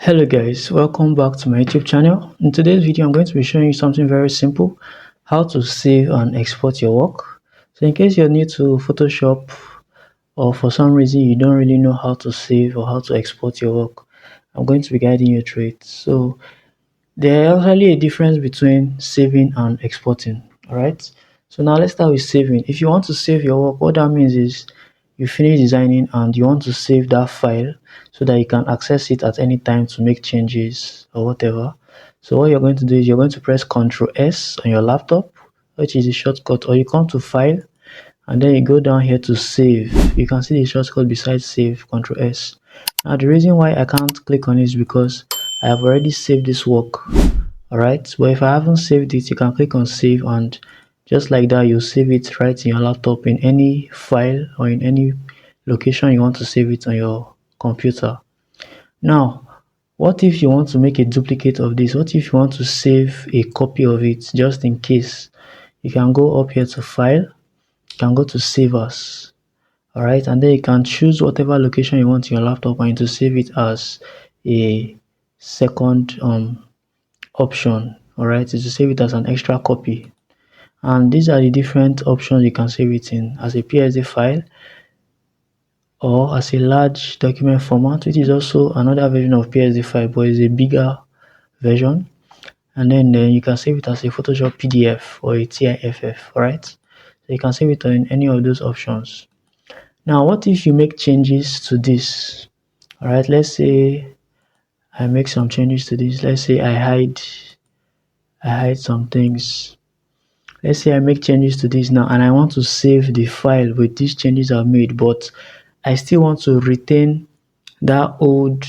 Hello guys, welcome back to my YouTube channel. In today's video I'm going to be showing you something very simple, how to save and export your work. So in case you're new to Photoshop or for some reason you don't really know how to save or how to export your work, I'm going to be guiding you through it. So there's actually a difference between saving and exporting. Alright, so now let's start with saving. If you want to save your work, what that means is you finish designing and you want to save that file so that you can access it at any time to make changes or whatever. So what you're going to do is you're going to press Ctrl S on your laptop, which is the shortcut, or you come to File and then you go down here to Save. You can see the shortcut beside Save, Ctrl S. Now the reason why I can't click on it is because I have already saved this work. Alright, but if I haven't saved it, you can click on Save, and just like that you save it right in your laptop in any file or in any location you want to save it on your computer. Now what if you want to make a duplicate of this? What if you want to save a copy of it just in case? You can go up here to File, you can go to Save As. Alright, and then you can choose whatever location you want in your laptop and to save it as a second option. Alright, is to save it as an extra copy. And these are the different options you can save it in: as a PSD file, or as a large document format, which is also another version of PSD file but is a bigger version, and then you can save it as a Photoshop PDF or a TIFF. Alright, so you can save it in any of those options. Now what if you make changes to this? Alright, let's say I make some changes to this. Let's say I hide some things. Let's say I make changes to this now and I want to save the file with these changes I've made, but I still want to retain that old,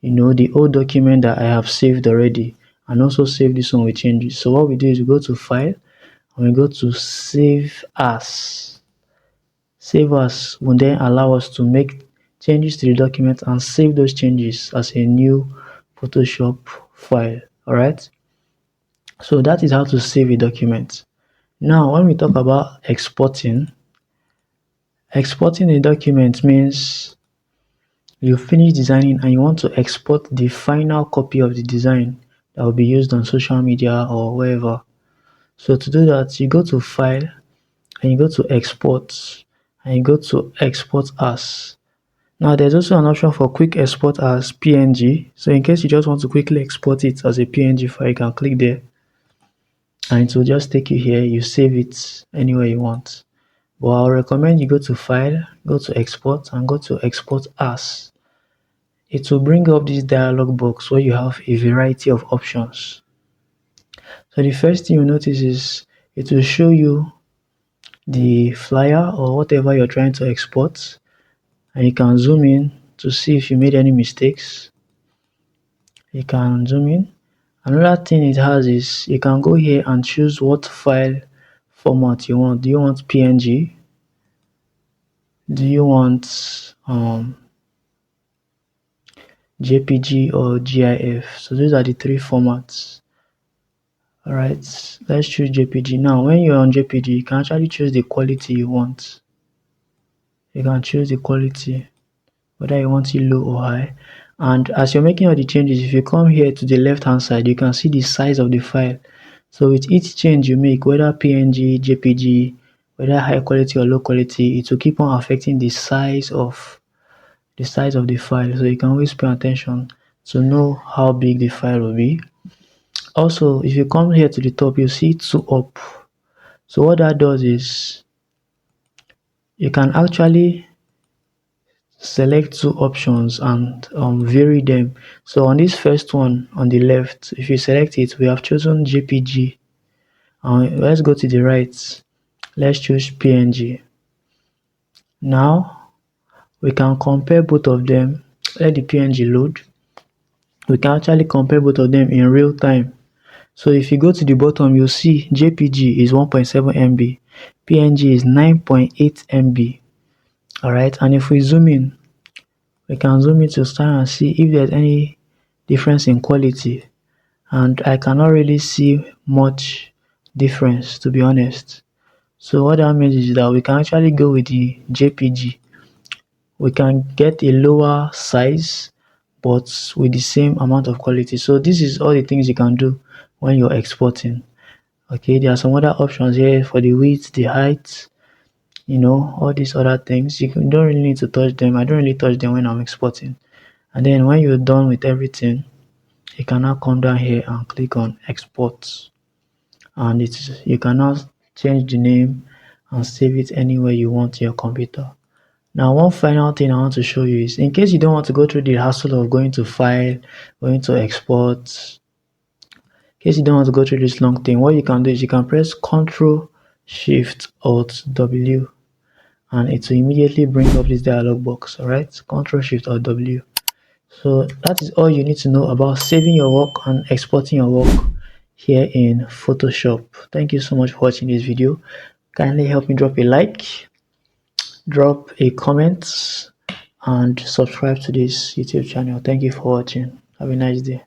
the old document that I have saved already, and also save this one with changes. So what we do is we go to File and we go to Save As. Save As will then allow us to make changes to the document and save those changes as a new Photoshop file. Alright, so that is how to save a document. Now when we talk about exporting a document means you finish designing and you want to export the final copy of the design that will be used on social media or wherever. So to do that, you go to File and you go to Export and you go to Export As. Now there's also an option for quick export as PNG. So in case you just want to quickly export it as a PNG file, you can click there and it will just take you here. You save it anywhere you want, but I'll recommend you go to File, go to Export and go to Export As. It will bring up this dialog box where you have a variety of options. So the first thing you notice is it will show you the flyer or whatever you're trying to export, and you can zoom in to see if you made any mistakes. You can zoom in. Another thing it has is you can go here and choose what file format you want. Do you want PNG? Do you want JPG or GIF? So those are the three formats. Alright, let's choose JPG. Now when you're on JPG, you can actually choose the quality you want. You can choose the quality, whether you want it low or high. And as you're making all the changes, if you come here to the left hand side, you can see the size of the file. So with each change you make, whether PNG, JPG, whether high quality or low quality, it will keep on affecting the size of the file. So you can always pay attention to know how big the file will be. Also, if you come here to the top, you see 2 up. So what that does is you can actually select 2 options and vary them. So on this first one on the left, if you select it, we have chosen JPG. Let's go to the right, let's choose PNG. Now we can compare both of them. Let the PNG load. We can actually compare both of them in real time. So if you go to the bottom, you'll see JPG is 1.7 MB, PNG is 9.8 MB. Alright, and if we zoom in, we can zoom in to start and see if there's any difference in quality, and I cannot really see much difference, to be honest. So what that means is that we can actually go with the JPG. We can get a lower size, but with the same amount of quality. So this is all the things you can do when you're exporting. Okay, there are some other options here for the width, the height, all these other things. Don't really need to touch them. I don't really touch them when I'm exporting. And then when you're done with everything, you can now come down here and click on export, and you can now change the name and save it anywhere you want in your computer. Now, one final thing I want to show you is, in case you don't want to go through the hassle of going to file, going to export, in case you don't want to go through this long thing, what you can do is you can press Ctrl Shift Alt W, and it will immediately bring up this dialog box. All right, Ctrl Shift Alt W. So that is all you need to know about saving your work and exporting your work here in Photoshop. Thank you so much for watching this video. Kindly help me drop a like, drop a comment, and subscribe to this YouTube channel. Thank you for watching. Have a nice day.